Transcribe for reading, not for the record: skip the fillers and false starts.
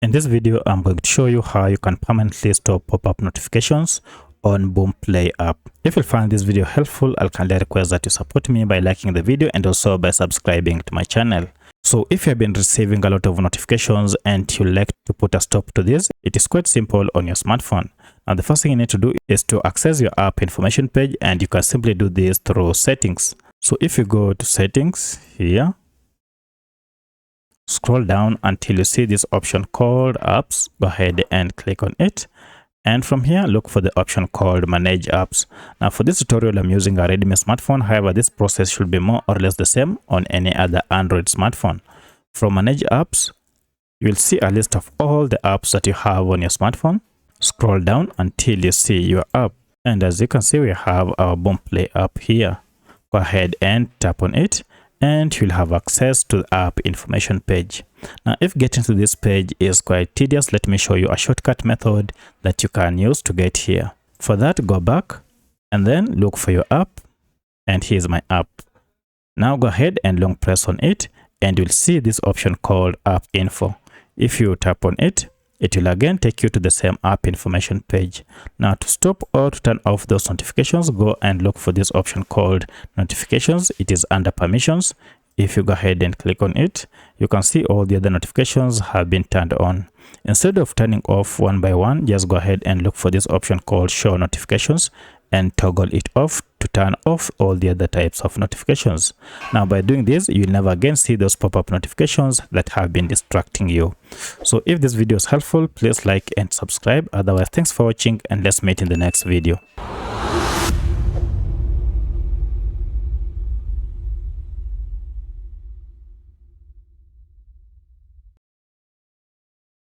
In this video, I'm going to show you how you can permanently stop pop-up notifications on Boomplay app. If you find this video helpful, I'll kindly request that you support me by liking the video and also by subscribing to my channel. So if you've been receiving a lot of notifications and you like to put a stop to this, it is quite simple on your smartphone. Now the first thing you need to do is to access your app information page, and you can simply do this through settings. So if you go to settings here, scroll down until you see this option called apps. Go ahead and click on it, and from here look for the option called manage apps. Now for this tutorial I'm using a Redmi smartphone, however this process should be more or less the same on any other Android smartphone. From manage apps, you will see a list of all the apps that you have on your smartphone. Scroll down until you see your app, and as you can see we have our Boomplay app here. Go ahead and tap on it, and you'll have access to the app information page. Now if getting to this page is quite tedious, let me show you a shortcut method that you can use to get here. For that, go back and then look for your app, and here's my app. Now go ahead and long press on it, and you'll see this option called app info. If you tap on it, it will again take you to the same app information page. Now to stop or to turn off those notifications, go and look for this option called notifications. It is under permissions. If you go ahead and click on it, you can see all the other notifications have been turned on. Instead of turning off one by one, just go ahead and look for this option called show notifications and toggle it off to turn off all the other types of notifications. Now by doing this, you'll never again see those pop-up notifications that have been distracting you. So if this video is helpful, please like and subscribe. Otherwise, thanks for watching, and let's meet in the next video.